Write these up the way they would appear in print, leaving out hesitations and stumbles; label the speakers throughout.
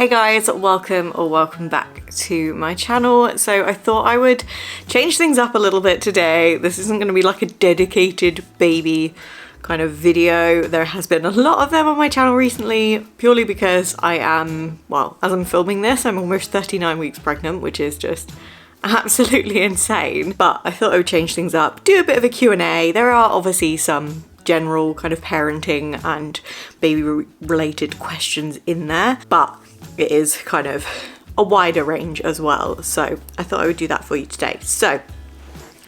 Speaker 1: Hey guys, welcome back to my channel. So I thought I would change things up a little bit today. This isn't going to be like a dedicated baby kind of video. There has been a lot of them on my channel recently, purely because I am, well, as I'm filming this, I'm almost 39 weeks pregnant, which is just absolutely insane. But I thought I would change things up, do a bit of a Q&A. There are obviously some general kind of parenting and baby related questions in there, but it is kind of a wider range as well. So I thought I would do that for you today. So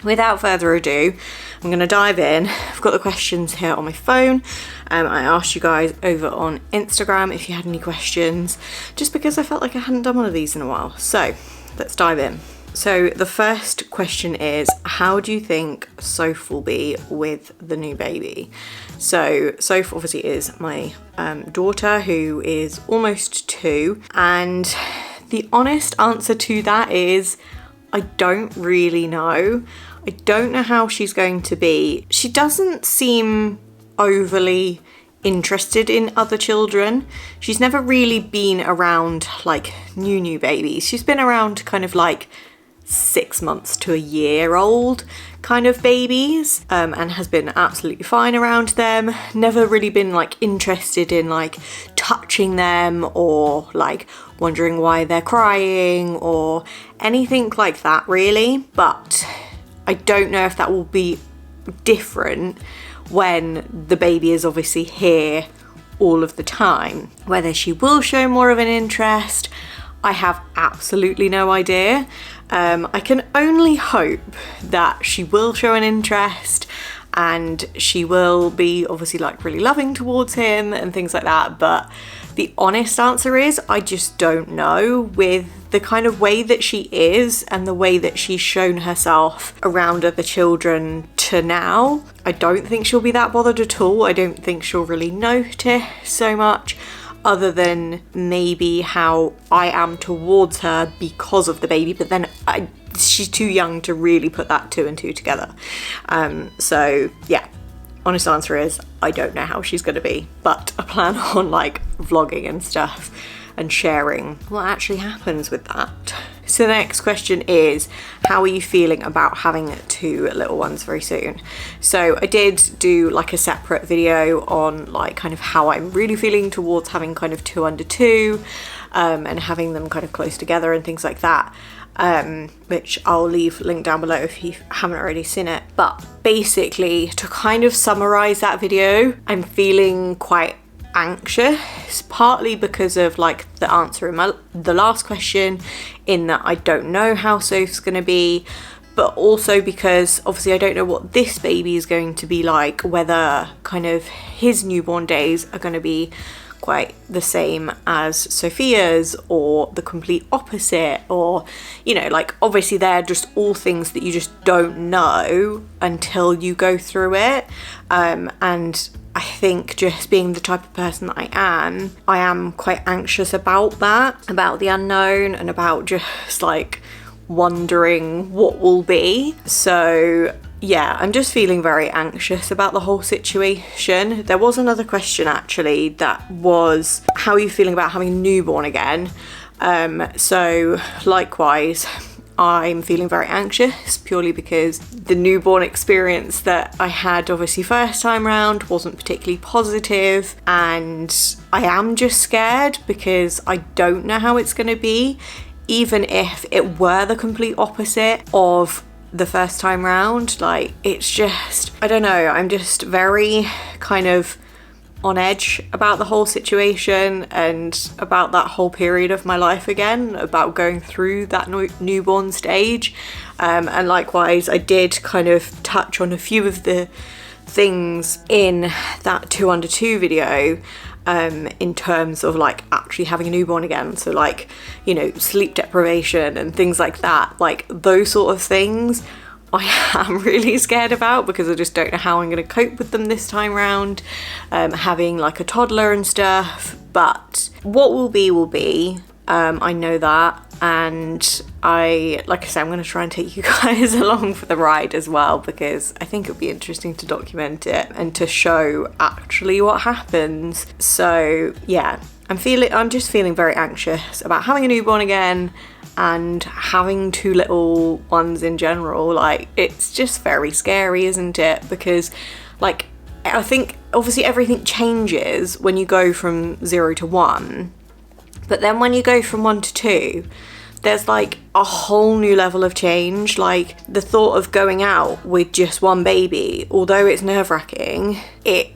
Speaker 1: without further ado, I'm going to dive in. I've got the questions here on my phone. I asked you guys over on Instagram if you had any questions, just because I felt like I hadn't done one of these in a while. So let's dive in. So the first question is, how do you think Soph will be with the new baby? So Soph obviously is my daughter, who is almost 2, and the honest answer to that is I don't really know. I don't know how she's going to be. She doesn't seem overly interested in other children. She's never really been around like new babies. She's been around kind of like 6 months to a year old kind of babies, and has been absolutely fine around them. Never really been like interested in like touching them or like wondering why they're crying or anything like that really. But I don't know if that will be different when the baby is obviously here all of the time. Whether she will show more of an interest, I have absolutely no idea. I can only hope that she will show an interest and she will be obviously like really loving towards him and things like that. But the honest answer is I just don't know. With the kind of way that she is and the way that she's shown herself around other children to now, I don't think she'll be that bothered at all. I don't think she'll really notice so much, other than maybe how I am towards her because of the baby, but then she's too young to really put that 2 and 2 together. So yeah, honest answer is I don't know how she's going to be, but I plan on like vlogging and stuff and sharing what actually happens with that. So the next question is, how are you feeling about having 2 little ones very soon? So I did do like a separate video on like kind of how I'm really feeling towards having kind of 2 under 2, and having them kind of close together and things like that, which I'll leave linked down below if you haven't already seen it. But basically, to kind of summarize that video, I'm feeling quite anxious, partly because of like the answer in the last question, in that I don't know how Soph's going to be, but also because obviously I don't know what this baby is going to be like, whether kind of his newborn days are going to be quite the same as Sophia's or the complete opposite, or you know, like obviously they're just all things that you just don't know until you go through it. And I think just being the type of person that I am quite anxious about that, about the unknown, and about just like wondering what will be. So yeah, I'm just feeling very anxious about the whole situation. There was another question actually that was, how are you feeling about having a newborn again? So likewise, I'm feeling very anxious, purely because the newborn experience that I had obviously first time round wasn't particularly positive, and I am just scared because I don't know how it's going to be, even if it were the complete opposite of the first time round. Like, it's just, I don't know, I'm just very kind of on edge about the whole situation and about that whole period of my life again, about going through that newborn stage. And likewise, I did kind of touch on a few of the things in that 2 under 2 video, in terms of like actually having a newborn again. So like, you know, sleep deprivation and things like that, like those sort of things I am really scared about, because I just don't know how I'm going to cope with them this time round, having like a toddler and stuff. But what will be will be. I know that, and like I said, I'm going to try and take you guys along for the ride as well, because I think it would be interesting to document it and to show actually what happens. So yeah, I'm just feeling very anxious about having a newborn again and having 2 little ones in general. Like, it's just very scary, isn't it? Because like, I think obviously everything changes when you go from 0 to 1, but then when you go from 1 to 2, there's like a whole new level of change. Like, the thought of going out with just 1 baby, although it's nerve-wracking, it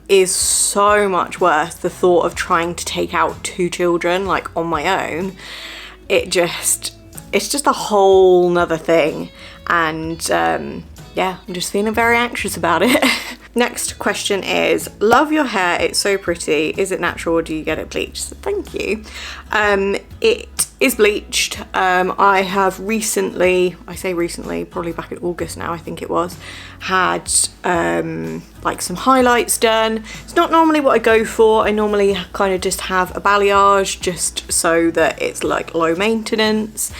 Speaker 1: is so much worse the thought of trying to take out 2 children like on my own. It's just a whole nother thing, and yeah, I'm just feeling very anxious about it. Next question is, love your hair, it's so pretty. Is it natural or do you get it bleached? So thank you. It is bleached. I have recently, I say recently, probably back in August now, I think it was, had like some highlights done. It's not normally what I go for. I normally kind of just have a balayage just so that it's like low maintenance,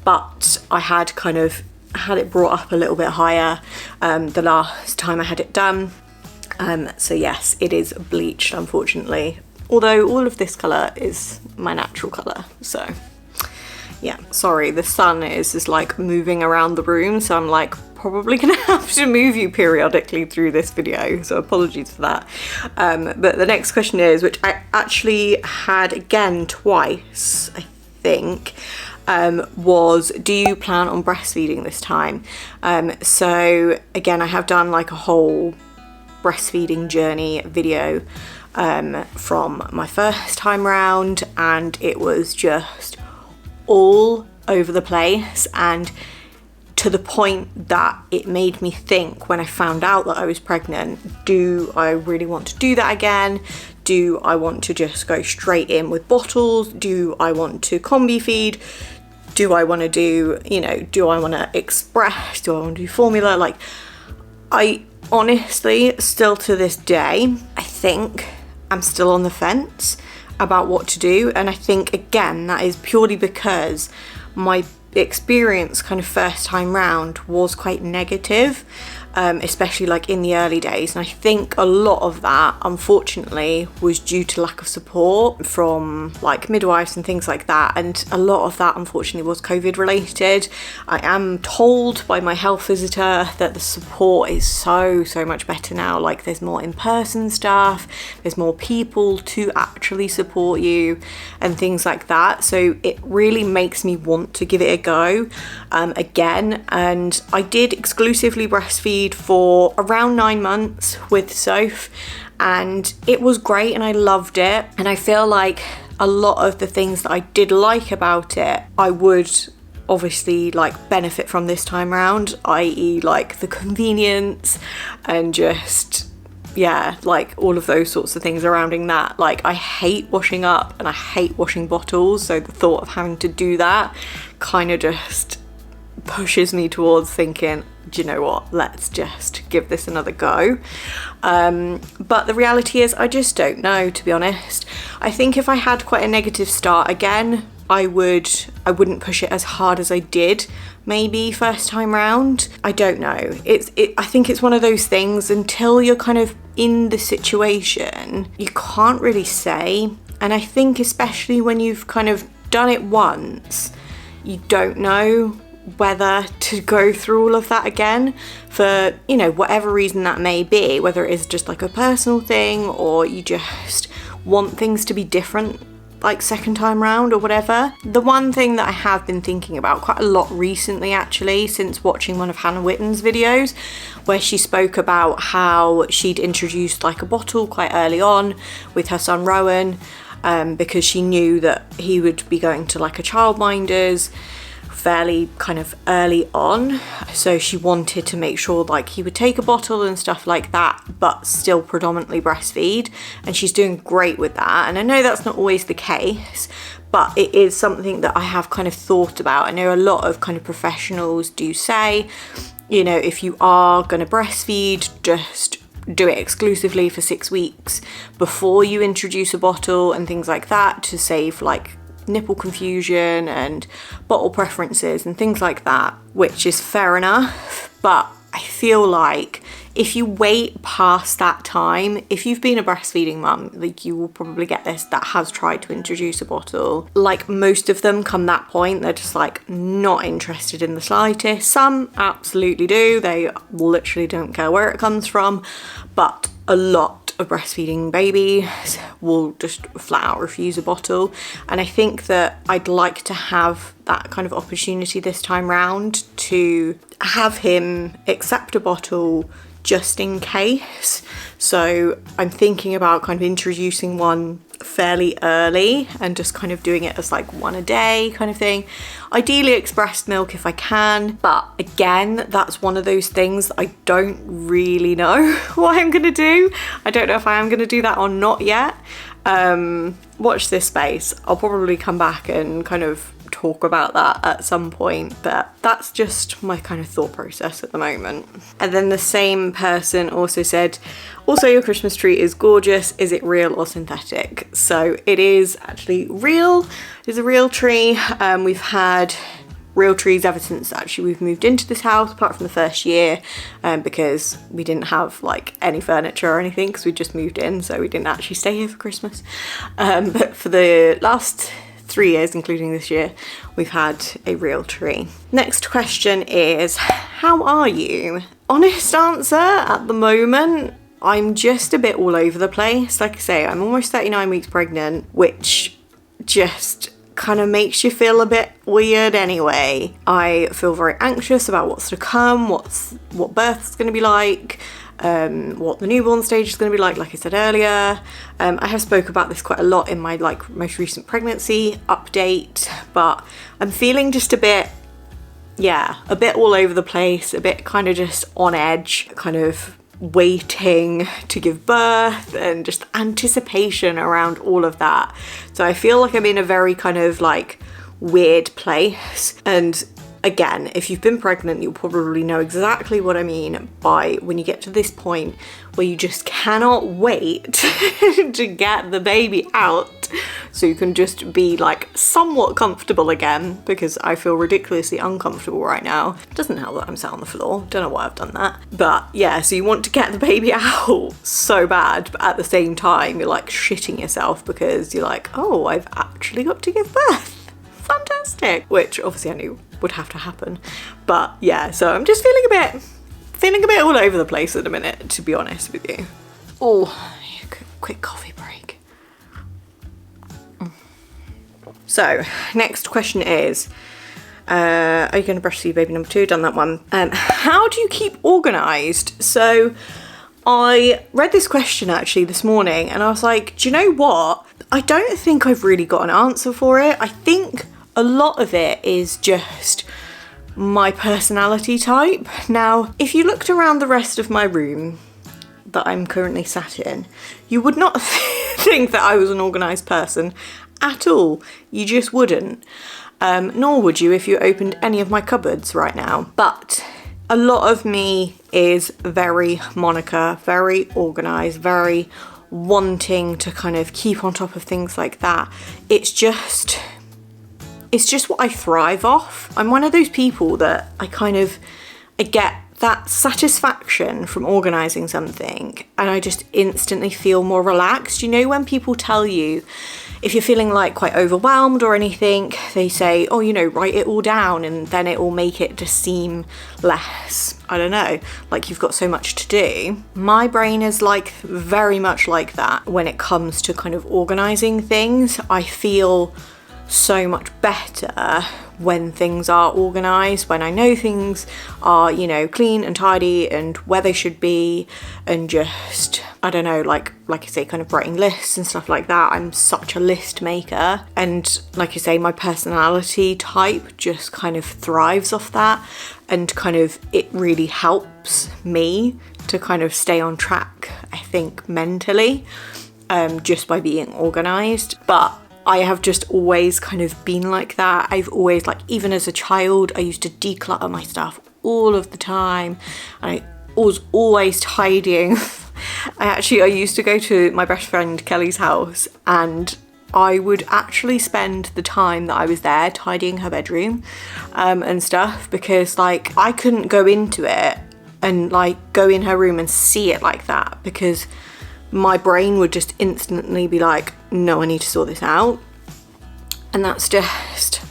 Speaker 1: but I had kind of had it brought up a little bit higher the last time I had it done. So yes, it is bleached, unfortunately, although all of this colour is my natural colour. So yeah, sorry, the sun is just like moving around the room, so I'm like probably gonna have to move you periodically through this video, so apologies for that. But the next question is, which I actually had again twice, I think, was, do you plan on breastfeeding this time? So again, I have done like a whole breastfeeding journey video from my first time round, and it was just all over the place, and to the point that it made me think when I found out that I was pregnant, do I really want to do that again? Do I want to just go straight in with bottles? Do I want to combi feed? Do I want to do, you know, do I want to express? Do I want to do formula? Like, I honestly, still to this day, I think I'm still on the fence about what to do. And I think, again, that is purely because my experience kind of first time round was quite negative, especially like in the early days, and I think a lot of that unfortunately was due to lack of support from like midwives and things like that, and a lot of that unfortunately was COVID related. I am told by my health visitor that the support is so much better now. Like, there's more in-person stuff, there's more people to actually support you and things like that, so it really makes me want to give it a go again. And I did exclusively breastfeed for around 9 months with Soph, and it was great and I loved it, and I feel like a lot of the things that I did like about it I would obviously like benefit from this time round, i.e. like the convenience and just, yeah, like all of those sorts of things surrounding that. Like, I hate washing up and I hate washing bottles, so the thought of having to do that kind of just pushes me towards thinking, do you know what, let's just give this another go. But the reality is I just don't know, to be honest. I think if I had quite a negative start again, I wouldn't push it as hard as I did maybe first time round. I don't know. I think it's one of those things, until you're kind of in the situation, you can't really say. And I think especially when you've kind of done it once, you don't know whether to go through all of that again for, you know, whatever reason that may be, whether it is just like a personal thing or you just want things to be different like second time round or whatever. The one thing that I have been thinking about quite a lot recently, actually, since watching one of Hannah Witton's videos where she spoke about how she'd introduced like a bottle quite early on with her son Rowan, because she knew that he would be going to like a childminder's fairly kind of early on, so she wanted to make sure like he would take a bottle and stuff like that but still predominantly breastfeed, and she's doing great with that. And I know that's not always the case, but it is something that I have kind of thought about. I know a lot of kind of professionals do say, you know, if you are going to breastfeed, just do it exclusively for 6 weeks before you introduce a bottle and things like that, to save like nipple confusion and bottle preferences and things like that, which is fair enough. But I feel like if you wait past that time, if you've been a breastfeeding mum, like you will probably get this, that has tried to introduce a bottle. Like most of them come that point, they're just like not interested in the slightest. Some absolutely do, they literally don't care where it comes from, but a lot of breastfeeding babies will just flat out refuse a bottle. And I think that I'd like to have that kind of opportunity this time round to have him accept a bottle just in case. So I'm thinking about kind of introducing one fairly early and just kind of doing it as like one a day kind of thing. Ideally expressed milk if I can, but again, that's one of those things I don't really know what I'm gonna do. I don't know if I am gonna do that or not yet. Watch this space. I'll probably come back and kind of talk about that at some point, but that's just my kind of thought process at the moment. And then the same person also said, also your Christmas tree is gorgeous, is it real or synthetic? So it is actually real. It's a real tree. We've had real trees ever since actually we've moved into this house, apart from the first year, because we didn't have like any furniture or anything because we just moved in, so we didn't actually stay here for Christmas. But for the last 3 years, including this year, we've had a real tree. Next question is, how are you? Honest answer, at the moment, I'm just a bit all over the place. Like I say, I'm almost 39 weeks pregnant, which just kind of makes you feel a bit weird anyway. I feel very anxious about what's to come, what birth's gonna be like, what the newborn stage is going to be like I said earlier. I have spoke about this quite a lot in my like most recent pregnancy update, but I'm feeling just a bit all over the place, a bit kind of just on edge, kind of waiting to give birth and just anticipation around all of that. So I feel like I'm in a very kind of like weird place. And again, if you've been pregnant, you'll probably know exactly what I mean by when you get to this point where you just cannot wait to get the baby out so you can just be like somewhat comfortable again, because I feel ridiculously uncomfortable right now. It doesn't help that I'm sat on the floor. Don't know why I've done that. But yeah, so you want to get the baby out so bad, but at the same time, you're like shitting yourself because you're like, oh, I've actually got to give birth. Fantastic. Which obviously I knew would have to happen, but yeah, so I'm just feeling a bit all over the place at the minute, to be honest with you. Oh, quick coffee break. So next question is, are you going to breastfeed baby number 2? Done that one. How do you keep organized? So I read this question actually this morning and I was like, do you know what? I don't think I've really got an answer for it. I think a lot of it is just my personality type. Now, if you looked around the rest of my room that I'm currently sat in, you would not think that I was an organised person at all. You just wouldn't. Nor would you if you opened any of my cupboards right now. But a lot of me is very Monica, very organised, very wanting to kind of keep on top of things like that. It's just what I thrive off. I'm one of those people that I get that satisfaction from organising something and I just instantly feel more relaxed. You know, when people tell you, if you're feeling like quite overwhelmed or anything, they say, oh, you know, write it all down and then it will make it just seem less, I don't know, like you've got so much to do. My brain is like very much like that when it comes to kind of organising things. I feel so much better when things are organised, when I know things are, you know, clean and tidy and where they should be, and just, I don't know, like I say, kind of writing lists and stuff like that. I'm such a list maker, and like I say, my personality type just kind of thrives off that, and kind of it really helps me to kind of stay on track, I think, mentally, just by being organised. But I have just always kind of been like that. I've always, like, even as a child, I used to declutter my stuff all of the time. And I was always tidying. I used to go to my best friend Kelly's house and I would actually spend the time that I was there tidying her bedroom and stuff, because like I couldn't go into it and like go in her room and see it like that, because my brain would just instantly be like, no, I need to sort this out. And that's just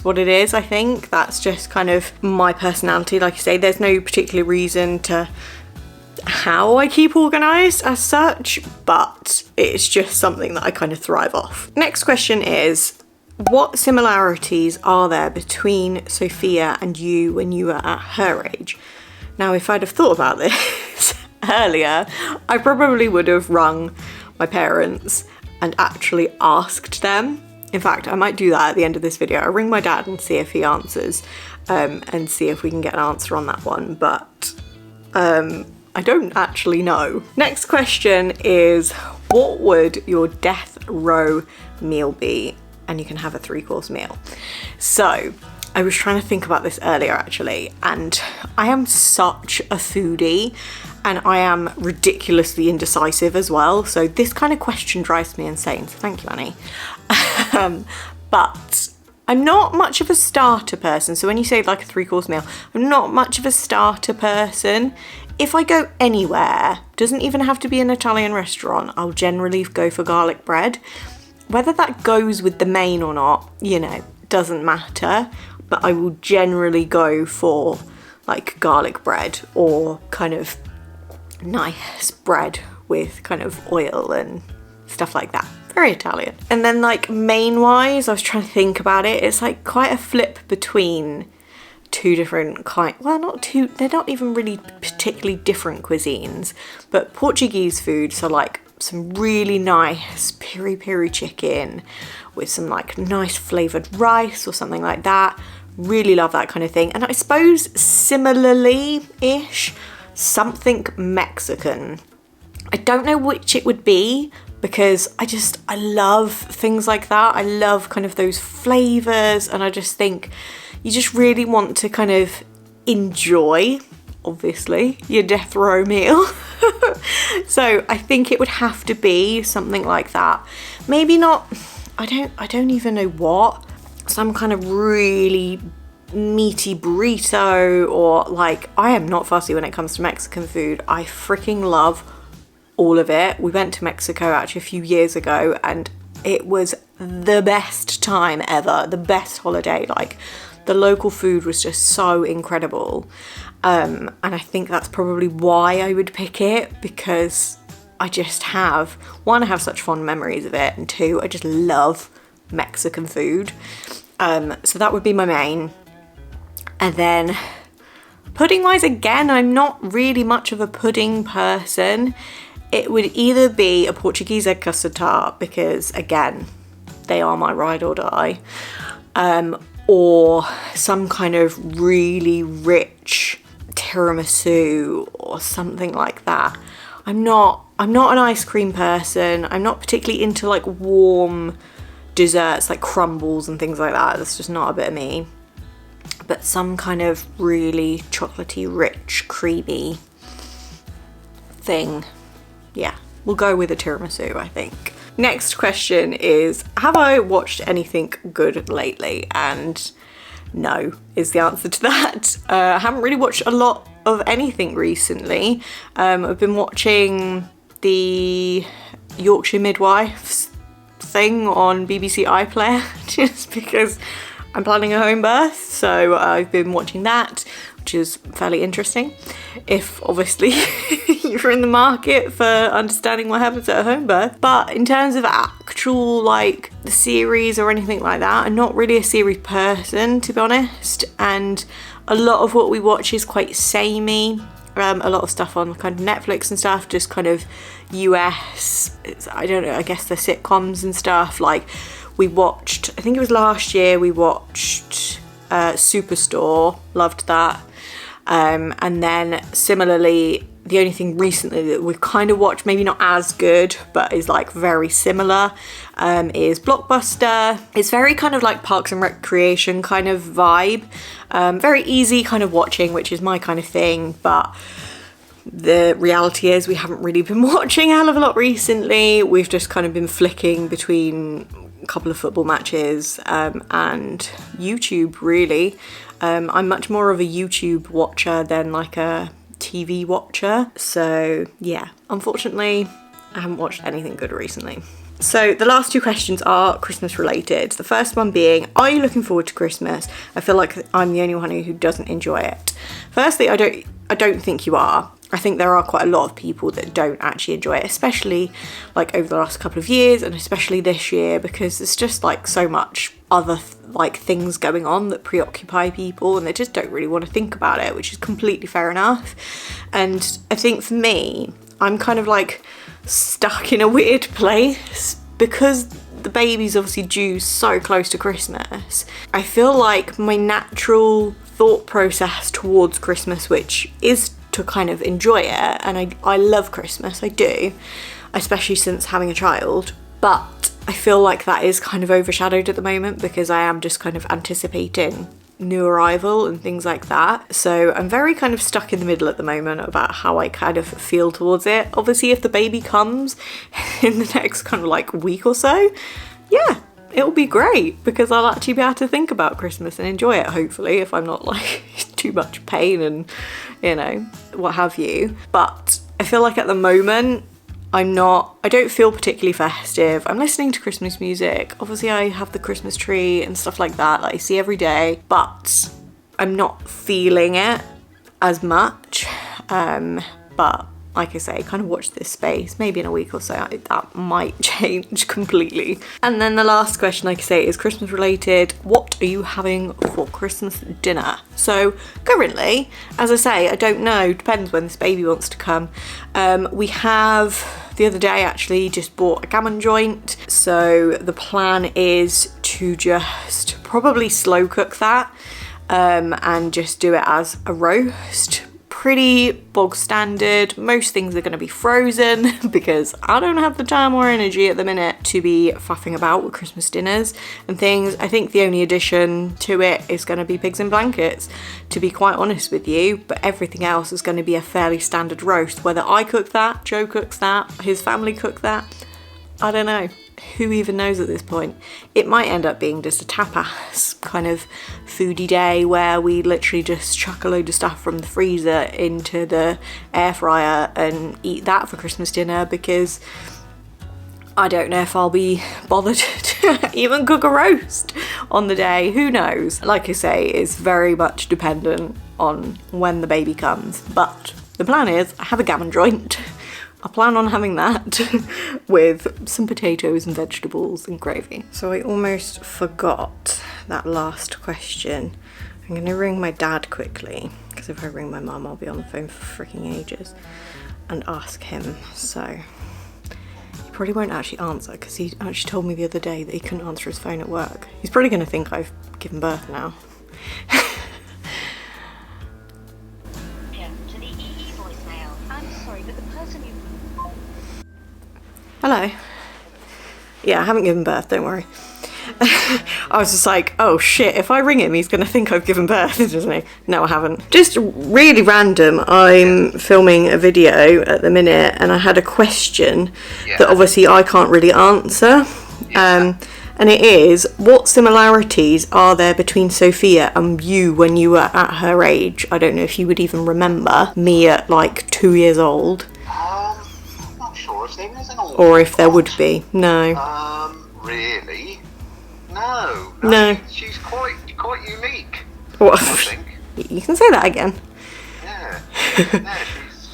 Speaker 1: what it is. I think that's just kind of my personality. Like I say, there's no particular reason to how I keep organized as such, but it's just something that I kind of thrive off. Next question is, what similarities are there between Sophia and you when you were at her age? Now, if I'd have thought about this earlier, I probably would have rung my parents and actually asked them. In fact, I might do that at the end of this video. I'll ring my dad and see if he answers, and see if we can get an answer on that one, but I don't actually know. Next question is, what would your death row meal be? And you can have a 3-course meal. So I was trying to think about this earlier actually, and I am such a foodie and I am ridiculously indecisive as well. So this kind of question drives me insane. So thank you, Annie. But I'm not much of a starter person. So when you say like a 3-course meal, I'm not much of a starter person. If I go anywhere, doesn't even have to be an Italian restaurant, I'll generally go for garlic bread. Whether that goes with the main or not, you know, doesn't matter, but I will generally go for like garlic bread or kind of nice bread with kind of oil and stuff like that. Very Italian. And then like main wise, I was trying to think about it, it's like quite a flip between two different they're not even really particularly different cuisines, but Portuguese food, so like some really nice piri chicken with some like nice flavoured rice or something like that. Really love that kind of thing. And I suppose similarly-ish, something Mexican. I don't know which it would be, because I love things like that. I love kind of those flavours, and I just think you just really want to kind of enjoy, obviously, your death row meal. So I think it would have to be something like that. Maybe not, I don't even know what, some kind of really meaty burrito, or like, I am not fussy when it comes to Mexican food. I freaking love all of it. We went to Mexico actually a few years ago and it was the best time ever, the best holiday. Like, the local food was just so incredible. And I think that's probably why I would pick it, because I just have, one, I have such fond memories of it, and two, I just love Mexican food. So that would be my main. And then pudding wise, again, I'm not really much of a pudding person. It would either be a Portuguese egg custard tart, because again, they are my ride or die, or some kind of really rich tiramisu or something like that. I'm not an ice cream person. I'm not particularly into like warm desserts like crumbles and things like that. That's just not a bit of me. But some kind of really chocolatey, rich, creamy thing. Yeah, we'll go with a tiramisu, I think. Next question is, have I watched anything good lately? And no is the answer to that. I haven't really watched a lot of anything recently. I've been watching the Yorkshire Midwives thing on BBC iPlayer just because I'm planning a home birth, so I've been watching that, which is fairly interesting. If obviously you're in the market for understanding what happens at a home birth. But in terms of actual like the series or anything like that, I'm not really a series person, to be honest. And a lot of what we watch is quite samey. A lot of stuff on kind of Netflix and stuff, just kind of US, I don't know, I guess the sitcoms and stuff. Like, we watched, I think it was last year, we watched Superstore, loved that. And then similarly, the only thing recently that we've kind of watched, maybe not as good, but is like very similar, is Blockbuster. It's very kind of like Parks and Recreation kind of vibe. Very easy kind of watching, which is my kind of thing, but the reality is we haven't really been watching a hell of a lot recently. We've just kind of been flicking between a couple of football matches and YouTube, really. I'm much more of a YouTube watcher than like a TV watcher. So yeah, unfortunately, I haven't watched anything good recently. So the last two questions are Christmas related. The first one being, are you looking forward to Christmas? I feel like I'm the only one who doesn't enjoy it. Firstly, I don't think you are. I think there are quite a lot of people that don't actually enjoy it, especially like over the last couple of years, and especially this year, because it's just like so much other like things going on that preoccupy people, and they just don't really want to think about it, which is completely fair enough. And I think for me, I'm kind of like stuck in a weird place because the baby's obviously due so close to Christmas. I feel like my natural thought process towards Christmas, which is to kind of enjoy it, and I love Christmas, I do, especially since having a child, but I feel like that is kind of overshadowed at the moment because I am just kind of anticipating new arrival and things like that. So I'm very kind of stuck in the middle at the moment about how I kind of feel towards it. Obviously, if the baby comes in the next kind of like week or so, yeah, it'll be great because I'll actually be able to think about Christmas and enjoy it, hopefully, if I'm not like too much pain and, you know, what have you. But I feel like at the moment, I don't feel particularly festive. I'm listening to Christmas music. Obviously, I have the Christmas tree and stuff like that I see every day, but I'm not feeling it as much. But like I say, kind of watch this space. Maybe in a week or so, that might change completely. And then the last question, like I say, is Christmas related. What are you having for Christmas dinner? So currently, as I say, I don't know. Depends when this baby wants to come. We have, the other day actually, just bought a gammon joint. So the plan is to just probably slow cook that and just do it as a roast. Pretty bog standard. Most things are going to be frozen because I don't have the time or energy at the minute to be faffing about with Christmas dinners and things. I think the only addition to it is going to be pigs in blankets, to be quite honest with you, but everything else is going to be a fairly standard roast. Whether I cook that, Joe cooks that, his family cook that, I don't know. Who even knows at this point? It might end up being just a tapas kind of foodie day where we literally just chuck a load of stuff from the freezer into the air fryer and eat that for Christmas dinner, because I don't know if I'll be bothered to even cook a roast on the day. Who knows? Like I say, it's very much dependent on when the baby comes, but the plan is I have a gammon joint. I plan on having that with some potatoes and vegetables and gravy. So I almost forgot that last question. I'm gonna ring my dad quickly, because if I ring my mum, I'll be on the phone for freaking ages, and ask him. So he probably won't actually answer, because he actually told me the other day that he couldn't answer his phone at work. He's probably gonna think I've given birth now. Hello. Yeah, I haven't given birth, don't worry. I was just like, oh shit, if I ring him, he's gonna think I've given birth, doesn't he? No, I haven't. Just really random, I'm filming a video at the minute and I had a question that obviously I can't really answer. And it is, what similarities are there between Sophia and you when you were at her age? I don't know if you would even remember me at like 2 years old. Or if there would be. No.
Speaker 2: Really? No.
Speaker 1: No.
Speaker 2: She's quite unique.
Speaker 1: What?
Speaker 2: I think.
Speaker 1: You can say that again.
Speaker 2: Yeah.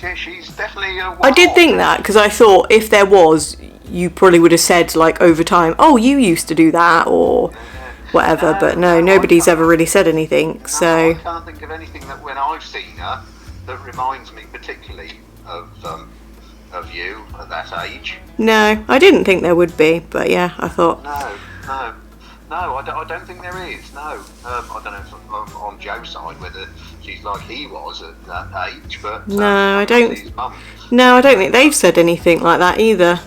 Speaker 2: Yeah, she's definitely a
Speaker 1: I did think that, because I thought if there was, you probably would have said like over time, oh, you used to do that or whatever, but no, nobody's ever really said anything. So
Speaker 2: I can't think of anything that when I've seen her that reminds me particularly of you at that age.
Speaker 1: No, I didn't think there would be, but yeah, I thought.
Speaker 2: No, I don't think there is. No, I don't know if on Joe's side whether she's like he was at that age, but
Speaker 1: no, I don't. No, I don't think they've said anything like that either.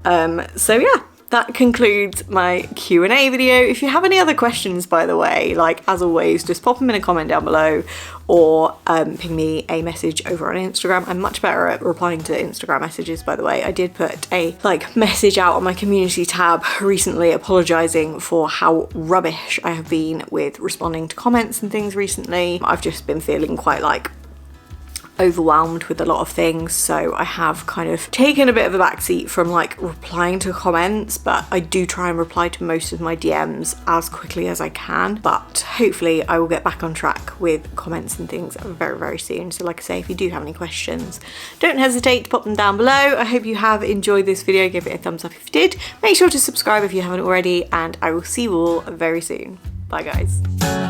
Speaker 2: No.
Speaker 1: So yeah. That concludes my Q&A video. If you have any other questions, by the way, like as always, just pop them in a comment down below or ping me a message over on Instagram. I'm much better at replying to Instagram messages, by the way. I did put a message out on my community tab recently apologising for how rubbish I have been with responding to comments and things recently. I've just been feeling quite overwhelmed with a lot of things, so I have kind of taken a bit of a backseat from like replying to comments, but I do try and reply to most of my DMs as quickly as I can. But hopefully I will get back on track with comments and things very, very soon. So like I say, if you do have any questions, don't hesitate to pop them down below. I hope you have enjoyed this video. Give it a thumbs up if you did. Make sure to subscribe if you haven't already, and I will see you all very soon. Bye guys.